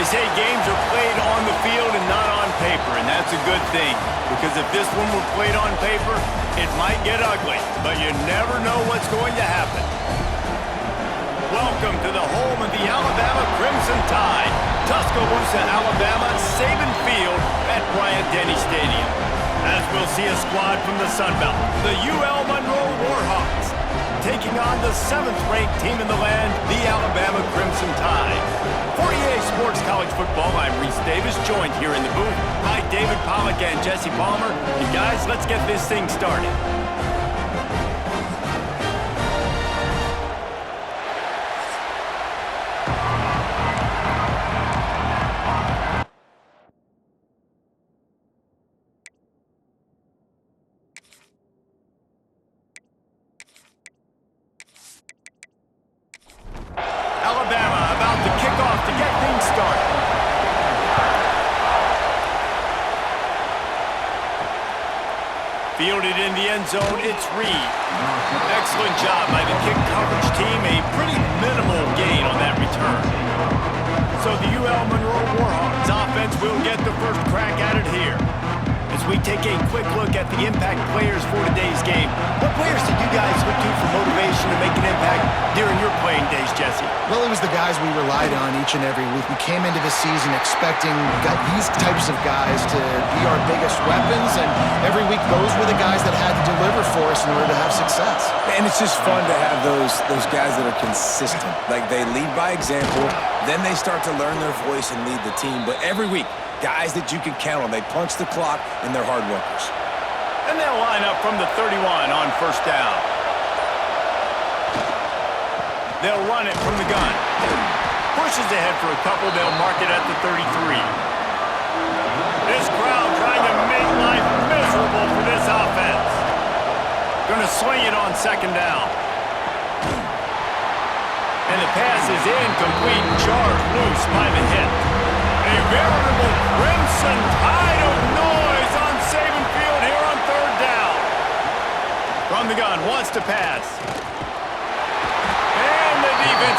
say games are played on the field and not on paper, and that's a good thing. Because if this one were played on paper, it might get ugly, but you never know what's going to happen. Welcome to the home of the Alabama Crimson Tide, Tuscaloosa, Alabama, Saban Field at Bryant-Denny Stadium. As we'll see a squad from the Sun Belt, the UL Monroe Warhawks, taking on the 7th-ranked team in the land, the Alabama Crimson Tide. For EA Sports College Football, I'm Reese Davis, joined here in the booth by David Pollack and Jesse Palmer. And guys, let's get this thing started. Fielded in the end zone, it's Reed. Excellent job by the kick coverage team. A pretty minimal gain on that return. So the UL Monroe Warhawks offense will get the first crack at it here. As we take a quick look at the impact players for today's game, what players did you guys look to for motivation to make an impact during your playing days, Jesse? Well, it was the guys we relied on each and every week. We came into the season expecting these types of guys to be our biggest weapons, and every week those were the guys that had to deliver for us in order to have success. And it's just fun to have those guys that are consistent. Like, they lead by example, then they start to learn their voice and lead the team. But every week, guys that you can count on. They punch the clock, and they're hard workers. And they'll line up from the 31 on first down. They'll run it from the gun. Pushes ahead for a couple. They'll mark it at the 33. This crowd trying to make life miserable for this offense. Going to swing it on second down. And the pass is incomplete. Charged loose by the hit. A veritable crimson tide of noise on Saban Field here on third down. From the gun, wants to pass. And the defense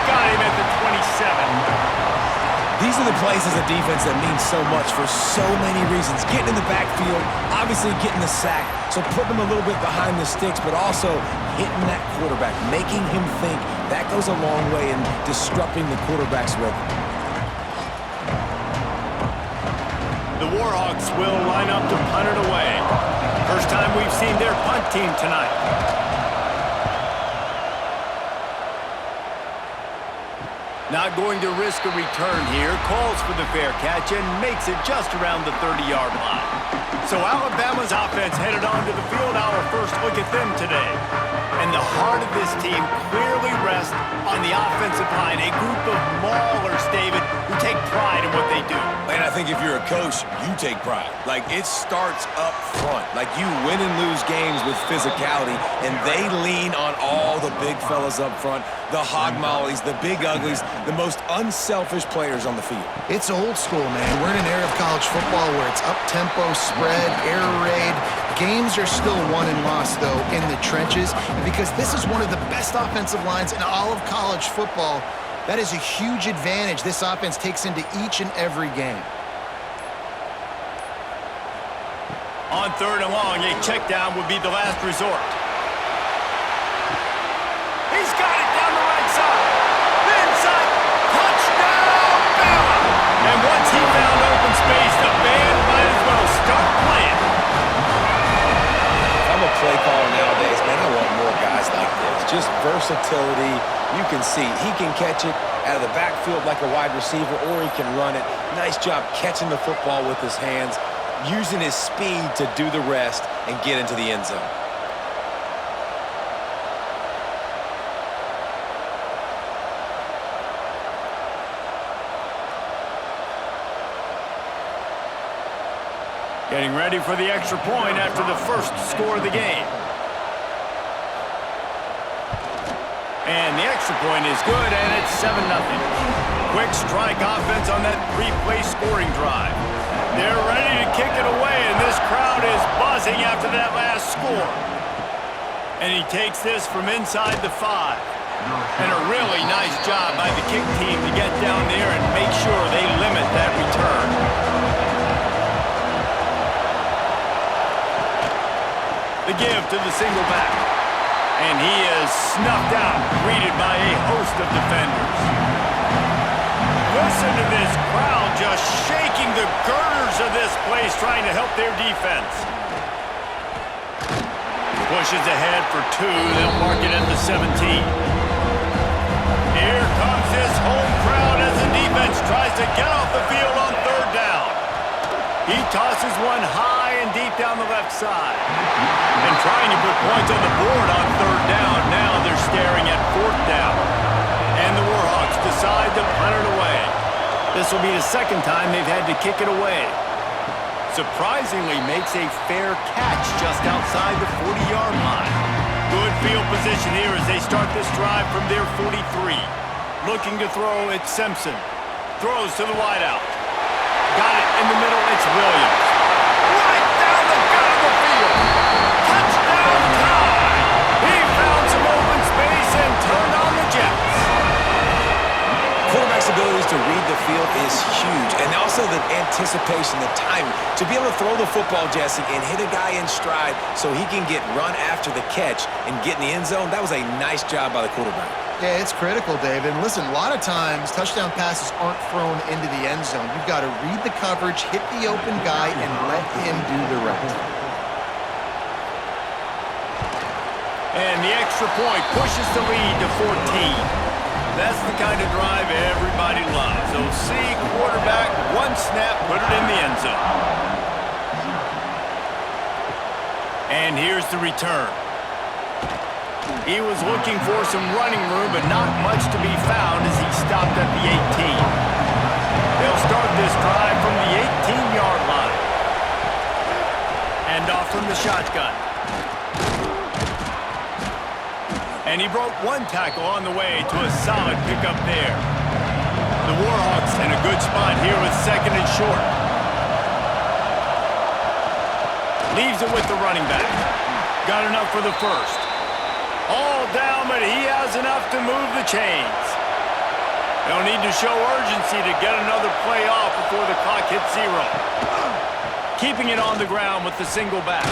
got him at the 27. These are the plays as a defense that mean so much for so many reasons. Getting in the backfield, obviously getting the sack, so putting them a little bit behind the sticks, but also hitting that quarterback, making him think. That goes a long way in disrupting the quarterback's rhythm. The Warhawks will line up to punt it away. First time we've seen their punt team tonight. Not going to risk a return here. Calls for the fair catch and makes it just around the 30-yard line. So Alabama's offense headed onto the field. Our first look at them today. And the heart of this team clearly rests on the offensive line. A group of maulers, David, who take pride in what they do. And I think if you're a coach, you take pride. Like, it starts up front. Like, you win and lose games with physicality, and they lean on all the big fellas up front, the hog mollies, the big uglies, the most unselfish players on the field. It's old school, man. We're in an era of college football where it's up-tempo, spread, air raid. Games are still won and lost, though, in the trenches. And because this is one of the best offensive lines in all of college football, that is a huge advantage this offense takes into each and every game. On third and long, a check down would be the last resort. He's got it down the right side. The inside. Touchdown, Bama! And once he found open space, the band might as well start playing. I'm a play caller nowadays, man. I want more guys like this. Just versatility. You can see he can catch it out of the backfield like a wide receiver, or he can run it. Nice job catching the football with his hands, using his speed to do the rest and get into the end zone. Getting ready for the extra point after the first score of the game. And the extra point is good, and it's 7-0. Quick strike offense on that three-play scoring drive. They're ready to kick it away, and this crowd is buzzing after that last score. And he takes this from inside the 5. And a really nice job by the kick team to get down there and make sure they to the single back. And he is snuffed out, greeted by a host of defenders. Listen to this crowd just shaking the girders of this place, trying to help their defense. Pushes ahead for 2. They'll mark it at the 17. Here comes this home crowd as the defense tries to get off the field on 3rd down. He tosses one high and deep down the left side. And trying to put points on the board on 3rd down. Now they're staring at 4th down. And the Warhawks decide to punt it away. This will be the 2nd time they've had to kick it away. Surprisingly makes a fair catch just outside the 40-yard line. Good field position here as they start this drive from their 43. Looking to throw, it's Simpson. Throws to the wideout. Got it in the middle, it's Williams. Right down the gut of the field. Touchdown time. He found some open space and turned on the Jets. Quarterback's abilities to read the field is huge, and also the anticipation, the timing. To be able to throw the football, Jesse, and hit a guy in stride so he can get run after the catch and get in the end zone, that was a nice job by the quarterback. Yeah, it's critical, Dave. And listen, a lot of times touchdown passes aren't thrown into the end zone. You've got to read the coverage, hit the open guy, and let him do the rest. And the extra point pushes the lead to 14. That's the kind of drive everybody loves. So see quarterback, one snap, put it in the end zone. And here's the return. He was looking for some running room, but not much to be found as he stopped at the 18. They'll start this drive from the 18-yard line. And off from the shotgun. And he broke one tackle on the way to a solid pickup there. The Warhawks in a good spot here with 2nd and short. Leaves it with the running back. Got enough for the 1st. All down, but he has enough to move the chains. They'll need to show urgency to get another play off before the clock hits 0. Keeping it on the ground with the single back.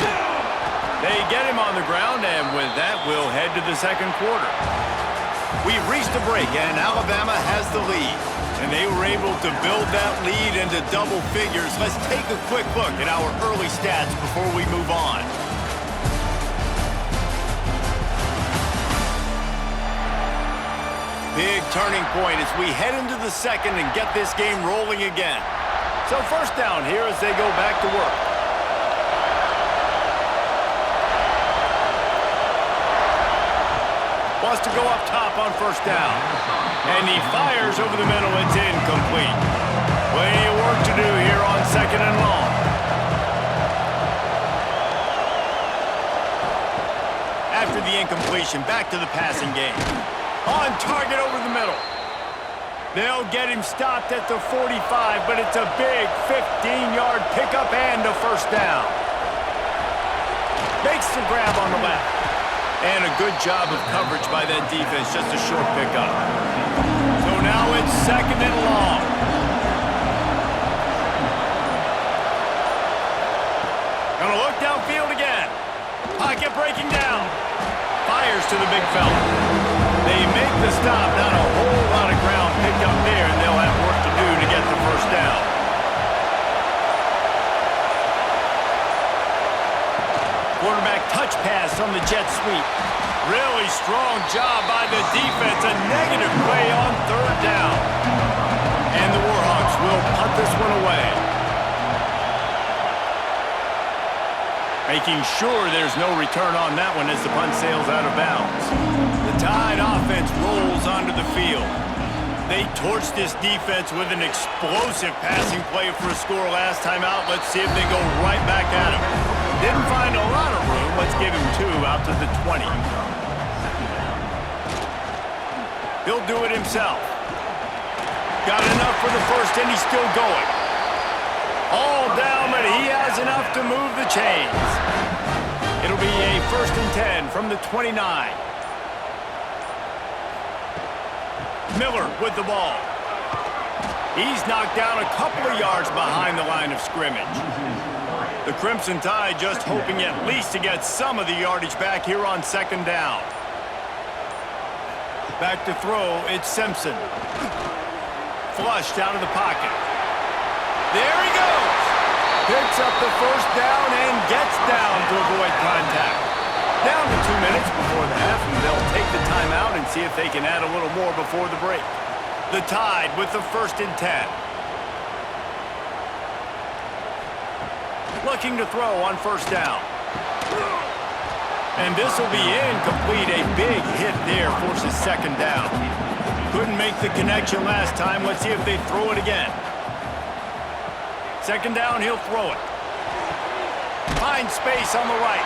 They get him on the ground, and with that, we'll head to the 2nd quarter. We've reached a break, and Alabama has the lead. And they were able to build that lead into double figures. Let's take a quick look at our early stats before we move on. Big turning point as we head into the 2nd and get this game rolling again. So 1st down here as they go back to work. Wants to go up top on 1st down. And he fires over the middle. It's incomplete. Plenty of work to do here on 2nd and long. After the incompletion, back to the passing game. On target over the middle. They'll get him stopped at the 45, but it's a big 15-yard pickup and a 1st down. Makes the grab on the left. And a good job of coverage by that defense, just a short pickup. So now it's 2nd and long. Gonna look downfield again. Pocket breaking down. Fires to the big fella. They make the stop, not a whole lot of ground picked up there, and they'll have work to do to get the 1st down. Quarterback touch pass on the jet sweep. Really strong job by the defense. A negative play on 3rd down. And the Warhawks will punt this one away. Making sure there's no return on that one as the punt sails out of bounds. The Tide offense rolls onto the field. They torched this defense with an explosive passing play for a score last time out. Let's see if they go right back at him. Didn't find a lot of room. Let's give him 2 out to the 20. He'll do it himself. Got enough for the 1st, and he's still going. All down, but he has enough to move the chains. It'll be a 1st and 10 from the 29. Miller with the ball. He's knocked down a couple of yards behind the line of scrimmage. The Crimson Tide just hoping at least to get some of the yardage back here on second down. Back to throw, it's Simpson. Flushed out of the pocket. There he goes! Picks up the first down and gets down to avoid contact. Down to 2 minutes before the half, and they'll take the timeout and see if they can add a little more before the break. The Tide with the 1st and 10. Looking to throw on 1st down. And this will be incomplete. A big hit there forces 2nd down. Couldn't make the connection last time. Let's see if they throw it again. 2nd down, he'll throw it. Finds space on the right.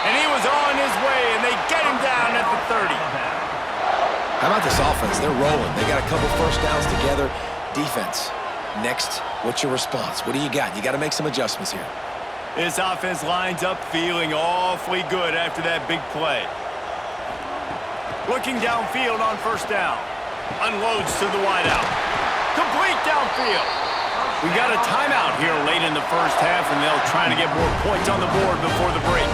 And he was on his way, and they get him down at the 30. How about this offense? They're rolling. They got a couple 1st downs together. Defense. Next, what's your response? What do you got? You got to make some adjustments here. This offense lines up feeling awfully good after that big play. Looking downfield on 1st down. Unloads to the wideout. Complete downfield. We got a timeout here late in the 1st half, and they'll try to get more points on the board before the break.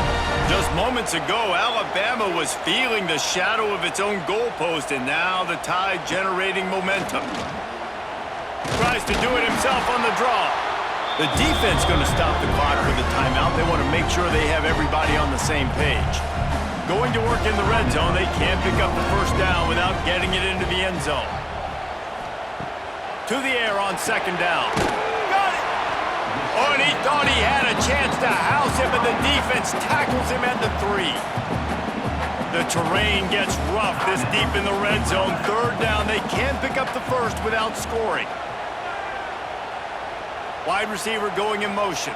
Just moments ago, Alabama was feeling the shadow of its own goalpost, and now the Tide generating momentum. Tries to do it himself on the draw. The defense going to stop the clock with a timeout. They want to make sure they have everybody on the same page. Going to work in the red zone, they can't pick up the 1st down without getting it into the end zone. To the air on 2nd down. Got it! Oh, and he thought he had a chance to house him, but the defense tackles him at the 3. The terrain gets rough this deep in the red zone. 3rd down, they can't pick up the 1st without scoring. Wide receiver going in motion.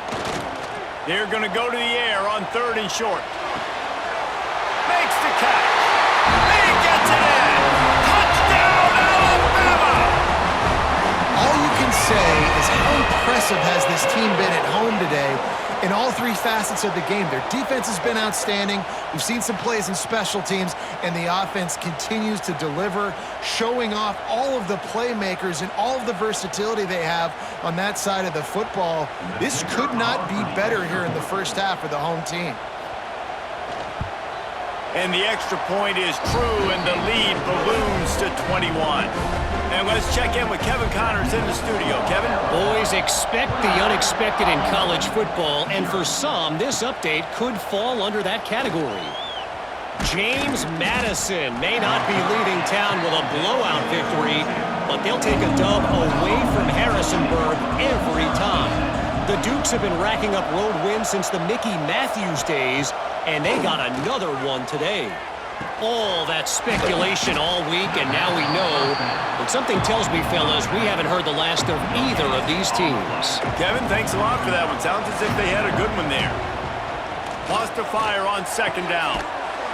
They're going to go to the air on 3rd and short. Makes the catch. He gets it in. Touchdown, Alabama! All you can say is how impressive has this team been at home today in all 3 facets of the game. Their defense has been outstanding. We've seen some plays in special teams, and the offense continues to deliver, showing off all of the playmakers and all of the versatility they have on that side of the football. This could not be better here in the 1st half for the home team. And the extra point is true, and the lead balloons to 21. And let's check in with Kevin Connors in the studio. Kevin? Boys, expect the unexpected in college football, and for some, this update could fall under that category. James Madison may not be leaving town with a blowout victory, but they'll take a dub away from Harrisonburg every time. The Dukes have been racking up road wins since the Mickey Matthews days, and they got another one today. All that speculation all week, and now we know. But something tells me, fellas, we haven't heard the last of either of these teams. Kevin, thanks a lot for that one. Sounds as if they had a good one there. Lost to fire on 2nd down.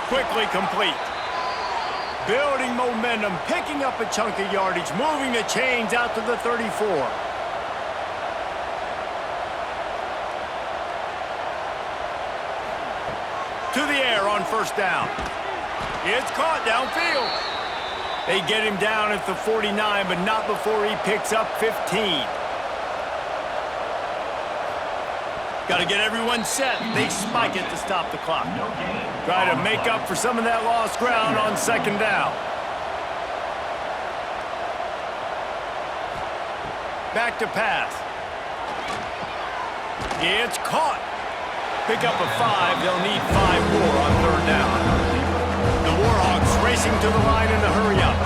Quickly complete. Building momentum, picking up a chunk of yardage, moving the chains out to the 34. To the air on 1st down. It's caught downfield. They get him down at the 49, but not before he picks up 15. Got to get everyone set. They spike it to stop the clock. Try to make up for some of that lost ground on 2nd down. Back to pass. It's caught. Pick up a 5. They'll need 5 more on 3rd down. The Warhawks racing to the line in a hurry-up.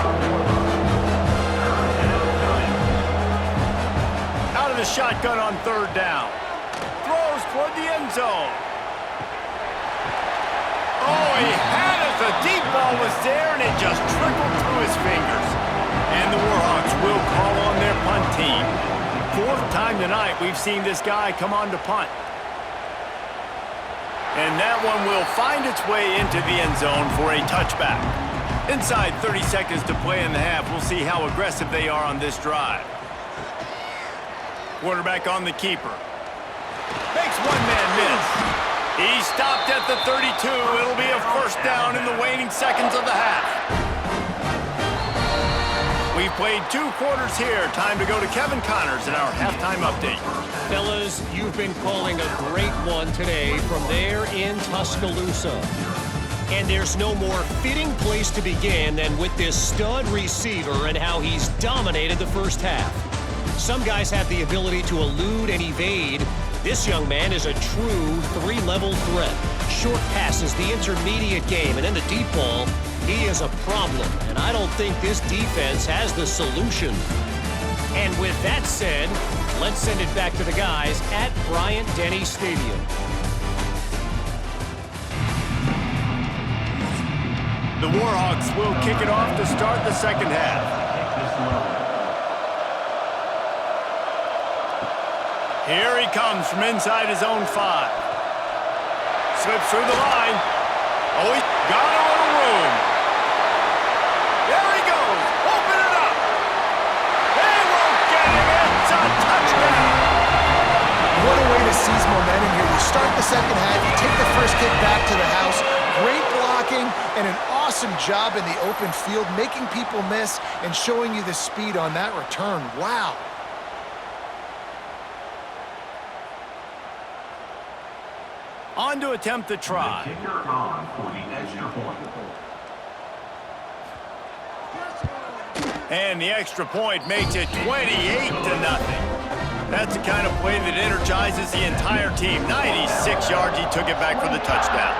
Out of the shotgun on 3rd down. Throws toward the end zone. Oh, he had it. The deep ball was there, and it just trickled through his fingers. And the Warhawks will call on their punt team. 4th time tonight we've seen this guy come on to punt. And that one will find its way into the end zone for a touchback. Inside 30 seconds to play in the half. We'll see how aggressive they are on this drive. Quarterback on the keeper. Makes one man miss. He stopped at the 32. It'll be a 1st down in the waning seconds of the half. We've played 2 quarters here. Time to go to Kevin Connors in our halftime update. Fellas, you've been calling a great one today from there in Tuscaloosa. And there's no more fitting place to begin than with this stud receiver and how he's dominated the first half. Some guys have the ability to elude and evade. This young man is a true 3-level threat. Short passes, the intermediate game, and then the deep ball. He is a problem, and I don't think this defense has the solution. And with that said, let's send it back to the guys at Bryant-Denny Stadium. The Warhawks will kick it off to start the second half. Here he comes from inside his own 5. Slips through the line. Oh, he got a little room. There he goes. Open it up. They won't get him. It's a touchdown. What a way to seize momentum here. You start the second half, you take the first kick back to the house. Great blocking and an awesome job in the open field, making people miss and showing you the speed on that return. Wow. On to attempt the try. And the extra point makes it 28-0. That's the kind of play that energizes the entire team. 96 yards, he took it back for the touchdown.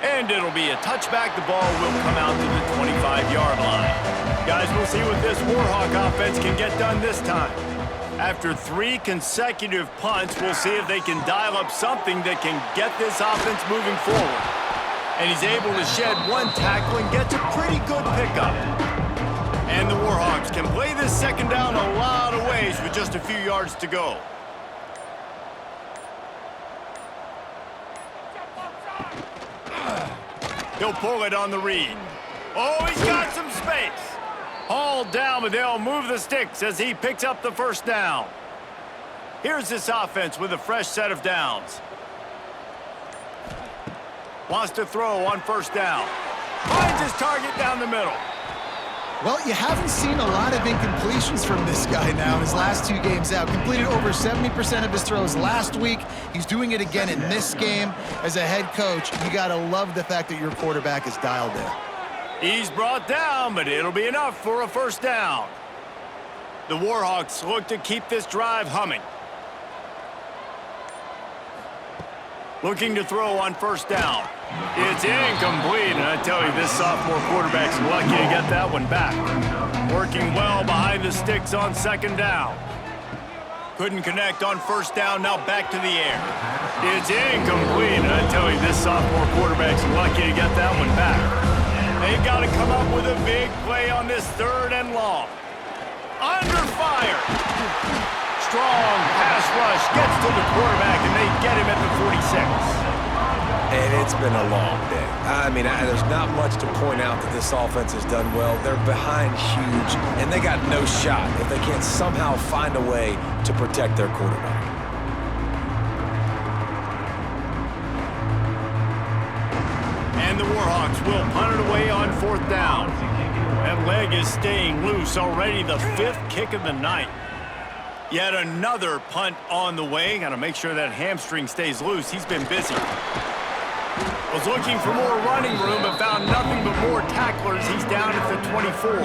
And it'll be a touchback. The ball will come out to the 25-yard line. Guys, we'll see what this Warhawk offense can get done this time. After 3 consecutive punts, we'll see if they can dial up something that can get this offense moving forward. And he's able to shed 1 tackle and gets a pretty good pickup. And the Warhawks can play this second down a lot of ways with just a few yards to go. He'll pull it on the read. Oh, he's got some space. Hauled down, but they'll move the sticks as he picks up the first down. Here's this offense with a fresh set of downs. Wants to throw on first down. Finds his target down the middle. Well, you haven't seen a lot of incompletions from this guy now in his last 2 games out. Completed over 70% of his throws last week. He's doing it again in this game. As a head coach, you got to love the fact that your quarterback is dialed in. He's brought down, but it'll be enough for a first down. The Warhawks look to keep this drive humming. Looking to throw on first down. It's incomplete, and I tell you, this sophomore quarterback's lucky to get that one back. Working well behind the sticks on second down. Couldn't connect on first down, now back to the air. It's incomplete, and I tell you, this sophomore quarterback's lucky to get that one back. They've got to come up with a big play on this 3rd and long. Under fire. Strong pass rush gets to the quarterback, and they get him at the 46. And it's been a long day. I mean, there's not much to point out that this offense has done well. They're behind huge, and they got no shot if they can't somehow find a way to protect their quarterback. And the Warhawks will punt it away on 4th down. That leg is staying loose already, the 5th kick of the night. Yet another punt on the way. Got to make sure that hamstring stays loose. He's been busy. Was looking for more running room, but found nothing but more tacklers. He's down at the 24.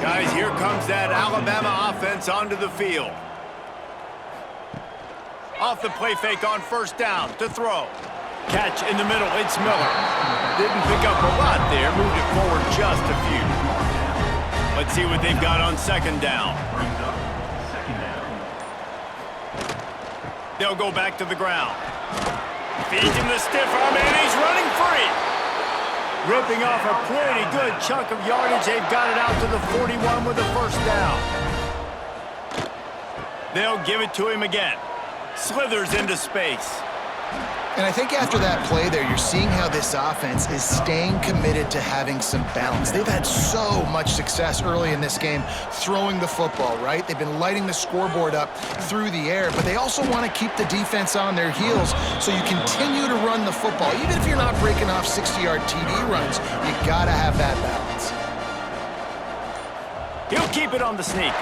Guys, here comes that Alabama offense onto the field. Off the play fake on first down to throw. Catch in the middle, it's Miller. Didn't pick up a lot there, moved it forward just a few. Let's see what they've got on second down. They'll go back to the ground. Feeds him the stiff arm, and he's running free. Ripping off a pretty good chunk of yardage. They've got it out to the 41 with a first down. They'll give it to him again. Slithers into space. And I think after that play there, you're seeing how this offense is staying committed to having some balance. They've had so much success early in this game throwing the football, right? They've been lighting the scoreboard up through the air, but they also want to keep the defense on their heels, so you continue to run the football. Even if you're not breaking off 60-yard TD runs, you got to have that balance. He'll keep it on the sneak.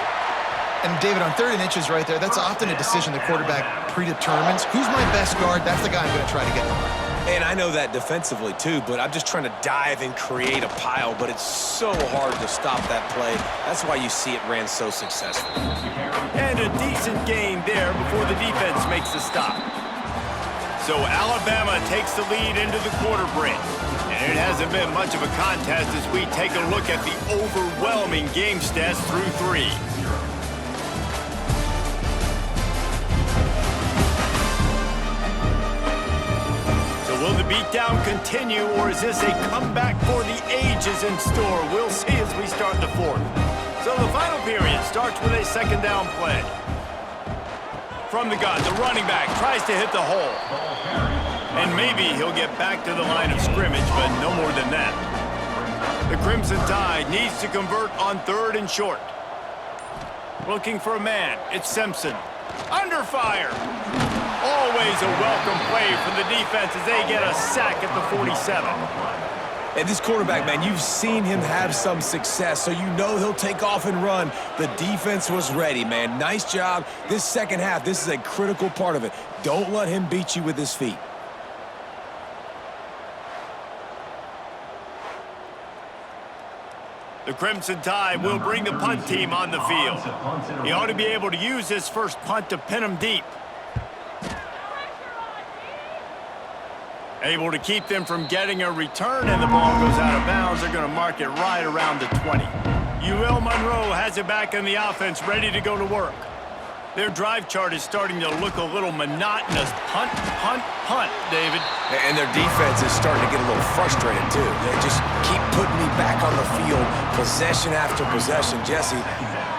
And David, on 3rd and inches right there, that's often a decision the quarterback predetermines. Who's my best guard? That's the guy I'm going to try to get behind. And I know that defensively too, but I'm just trying to dive and create a pile, but it's so hard to stop that play. That's why you see it ran so successfully. And a decent gain there before the defense makes the stop. So Alabama takes the lead into the quarter break. And it hasn't been much of a contest as we take a look at the overwhelming game stats through 3. Will the beatdown continue, or is this a comeback for the ages in store? We'll see as we start the 4th. So the final period starts with a 2nd down play. From the gun, the running back tries to hit the hole. And maybe he'll get back to the line of scrimmage, but no more than that. The Crimson Tide needs to convert on 3rd and short. Looking for a man, it's Simpson. Under fire. Always a welcome play from the defense as they get a sack at the 47. And this quarterback, man, you've seen him have some success, so you know he'll take off and run. The defense was ready, man. Nice job. This second half, this is a critical part of it. Don't let him beat you with his feet. The Crimson Tide will bring the punt team on the field. He ought to be able to use this first punt to pin him deep. Able to keep them from getting a return, and the ball goes out of bounds. They're going to mark it right around the 20. UL Monroe has it back in the offense, ready to go to work. Their drive chart is starting to look a little monotonous. Punt, punt, punt, David. And their defense is starting to get a little frustrated, too. They just keep putting me back on the field, possession after possession. Jesse,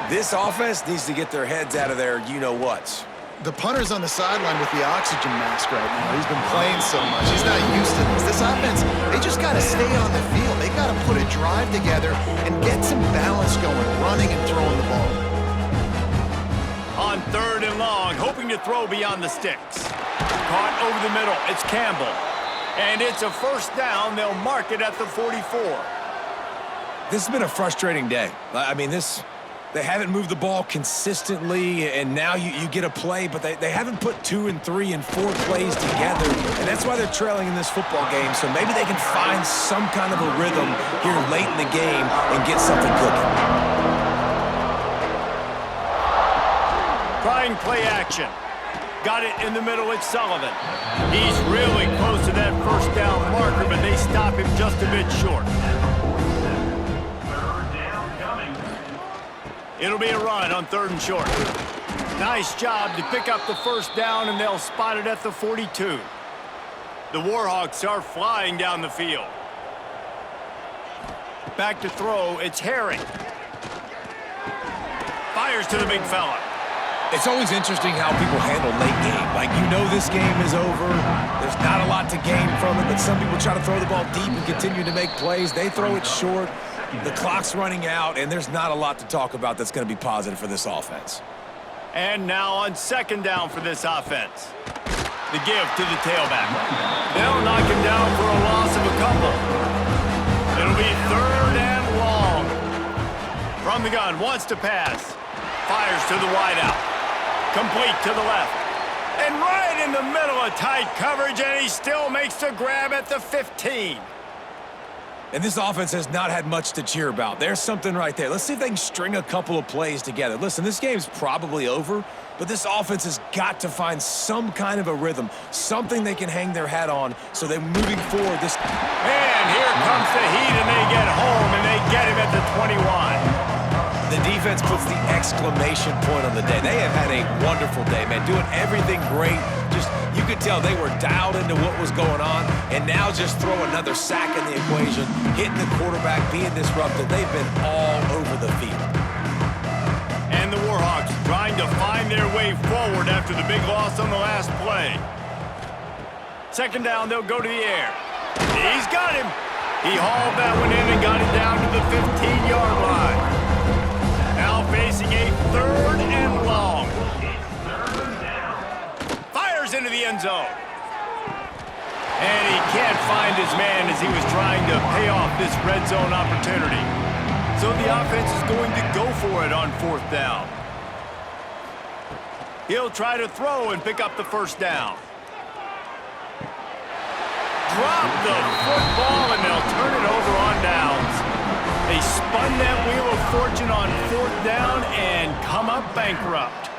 this offense needs to get their heads out of their you-know-whats. The punter's on the sideline with the oxygen mask right now. He's been playing so much. He's not used to this. This offense, they just got to stay on the field. They got to put a drive together and get some balance going, running and throwing the ball. On 3rd and long, hoping to throw beyond the sticks. Caught over the middle. It's Campbell. And it's a 1st down. They'll mark it at the 44. This has been a frustrating day. I mean, they haven't moved the ball consistently, and now you get a play, but they haven't put 2 and 3 and 4 plays together, and that's why they're trailing in this football game. So maybe they can find some kind of a rhythm here late in the game and get something cooking. Trying play action. Got it in the middle, it's Sullivan. He's really close to that 1st down marker, but they stop him just a bit short. It'll be a run on 3rd and short. Nice job to pick up the 1st down, and they'll spot it at the 42. The Warhawks are flying down the field. Back to throw, it's Herring. Fires to the big fella. It's always interesting how people handle late game. Like, you know this game is over. There's not a lot to gain from it, but some people try to throw the ball deep and continue to make plays. They throw it short. The clock's running out, and there's not a lot to talk about that's going to be positive for this offense. And now on 2nd down for this offense. The give to the tailback. They'll knock him down for a loss of a couple. It'll be 3rd and long. From the gun, wants to pass. Fires to the wideout. Complete to the left. And right in the middle of tight coverage, and he still makes the grab at the 15. And this offense has not had much to cheer about. There's something right there. Let's see if they can string a couple of plays together. Listen, this game's probably over, but this offense has got to find some kind of a rhythm, something they can hang their hat on so they're moving forward. And here comes the heat, and they get home, and they get him at the 21. The defense puts the exclamation point on the day. They have had a wonderful day, man, doing everything great. Just, you could tell they were dialed into what was going on, and now just throw another sack in the equation, hitting the quarterback, being disrupted. They've been all over the field. And the Warhawks trying to find their way forward after the big loss on the last play. second down, they'll go to the air. He's got him. He hauled that one in and got it down to the 15-yard line. Now facing a 3rd and long. Fires into the end zone. And he can't find his man as he was trying to pay off this red zone opportunity. So the offense is going to go for it on 4th down. He'll try to throw and pick up the first down. Drop the football, and they'll turn it over on downs. They spun that wheel of fortune on 4th down and come up bankrupt.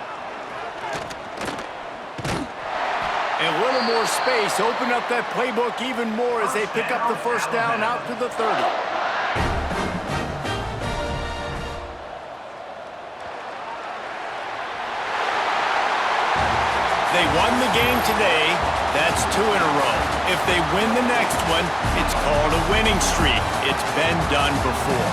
A little more space, open up that playbook even more as they pick up the first down out to the 30. They won the game today. That's 2 in a row. If they win the next one, it's called a winning streak. It's been done before.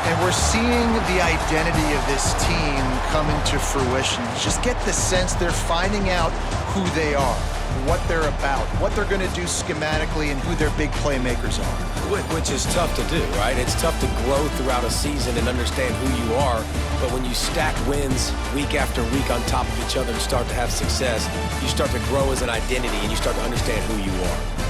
And we're seeing the identity of this team come into fruition. Just get the sense they're finding out who they are, what they're about, what they're going to do schematically, and who their big playmakers are. Which is tough to do, right? It's tough to grow throughout a season and understand who you are, but when you stack wins week after week on top of each other and start to have success, you start to grow as an identity and you start to understand who you are.